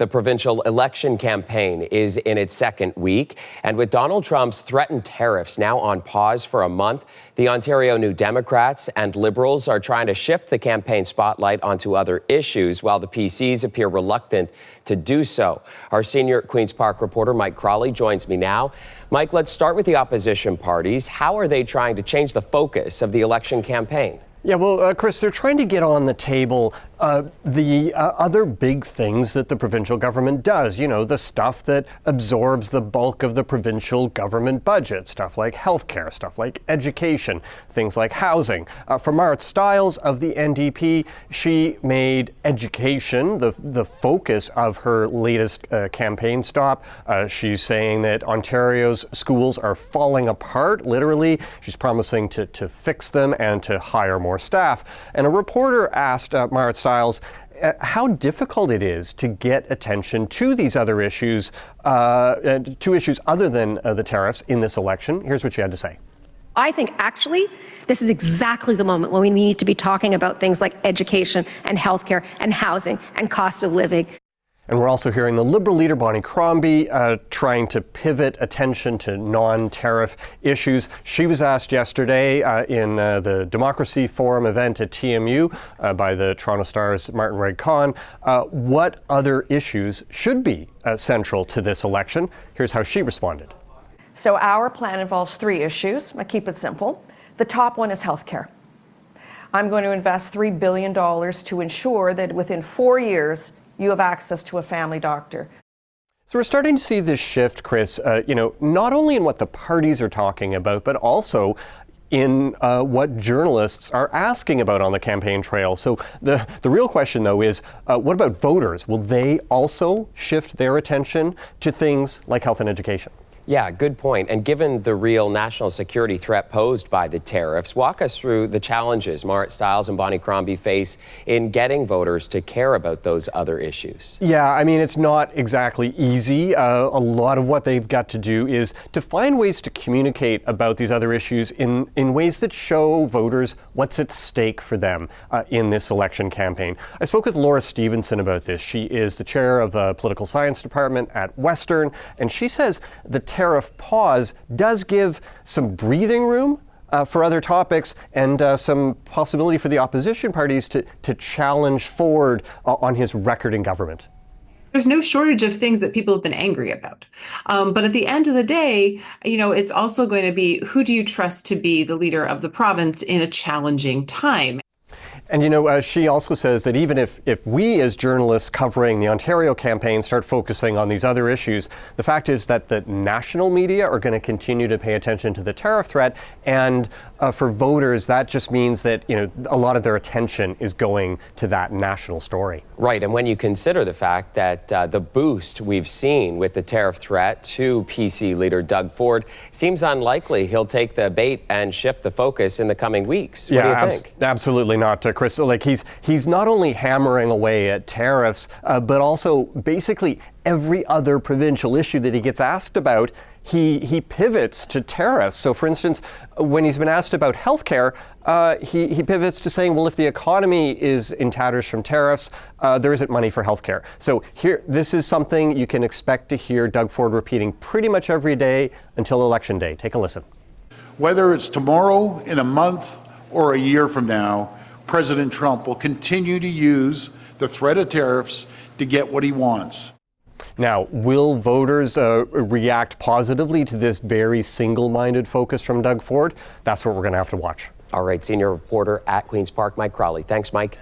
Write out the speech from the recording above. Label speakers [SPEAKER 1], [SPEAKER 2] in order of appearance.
[SPEAKER 1] The provincial election campaign is in its second week, and with Donald Trump's threatened tariffs now on pause for a month, the Ontario New Democrats and Liberals are trying to shift the campaign spotlight onto other issues, while the PCs appear reluctant to do so. Our senior Queen's Park reporter, Mike Crawley, joins me now. Mike, let's start with the opposition parties. How are they trying to change the focus of the election campaign?
[SPEAKER 2] Yeah, well, Chris, they're trying to get on the table the other big things that the provincial government does. You know, the stuff that absorbs the bulk of the provincial government budget, stuff like healthcare, stuff like education, things like housing. For Marit Stiles of the NDP, she made education the focus of her latest campaign stop. She's saying that Ontario's schools are falling apart, literally. She's promising to fix them and to hire more staff. And a reporter asked Marit Stiles how difficult it is to get attention to these other issues, to issues other than the tariffs in this election. Here's what she had to say.
[SPEAKER 3] I think actually this is exactly the moment when we need to be talking about things like education and healthcare and housing and cost of living.
[SPEAKER 2] And we're also hearing the Liberal leader, Bonnie Crombie, trying to pivot attention to non-tariff issues. She was asked yesterday in the Democracy Forum event at TMU by the Toronto Star's Martin Redcon what other issues should be central to this election. Here's how she responded.
[SPEAKER 4] So our plan involves three issues. I keep it simple. The top one is healthcare. I'm going to invest $3 billion to ensure that within 4 years, you have access to a family doctor.
[SPEAKER 2] So we're starting to see this shift, Chris, not only in what the parties are talking about, but also in what journalists are asking about on the campaign trail. So the real question, though, is what about voters? Will they also shift their attention to things like health and education?
[SPEAKER 1] Yeah, good point. And given the real national security threat posed by the tariffs, walk us through the challenges Marit Stiles and Bonnie Crombie face in getting voters to care about those other issues.
[SPEAKER 2] Yeah, I mean, it's not exactly easy. A lot of what they've got to do is to find ways to communicate about these other issues in ways that show voters what's at stake for them in this election campaign. I spoke with Laura Stevenson about this. She is the chair of the political science department at Western, and she says the tariff pause does give some breathing room for other topics and some possibility for the opposition parties to challenge Ford on his record in government.
[SPEAKER 5] There's no shortage of things that people have been angry about. But at the end of the day, it's also going to be, who do you trust to be the leader of the province in a challenging time?
[SPEAKER 2] And, she also says that even if we as journalists covering the Ontario campaign start focusing on these other issues, the fact is that the national media are going to continue to pay attention to the tariff threat. And for voters, that just means that, a lot of their attention is going to that national story.
[SPEAKER 1] Right. And when you consider the fact that the boost we've seen with the tariff threat to PC leader Doug Ford seems unlikely he'll take the bait and shift the focus in the coming weeks. What do you think?
[SPEAKER 2] Absolutely not, Chris. Like he's not only hammering away at tariffs, but also basically every other provincial issue that he gets asked about, he pivots to tariffs. So, for instance, when he's been asked about healthcare, he pivots to saying, well, if the economy is in tatters from tariffs, there isn't money for healthcare. So this is something you can expect to hear Doug Ford repeating pretty much every day until Election Day. Take a listen.
[SPEAKER 6] Whether it's tomorrow, in a month, or a year from now, President Trump will continue to use the threat of tariffs to get what he wants.
[SPEAKER 2] Now, will voters react positively to this very single-minded focus from Doug Ford? That's what we're going to have to watch.
[SPEAKER 1] All right, senior reporter at Queen's Park, Mike Crawley. Thanks, Mike.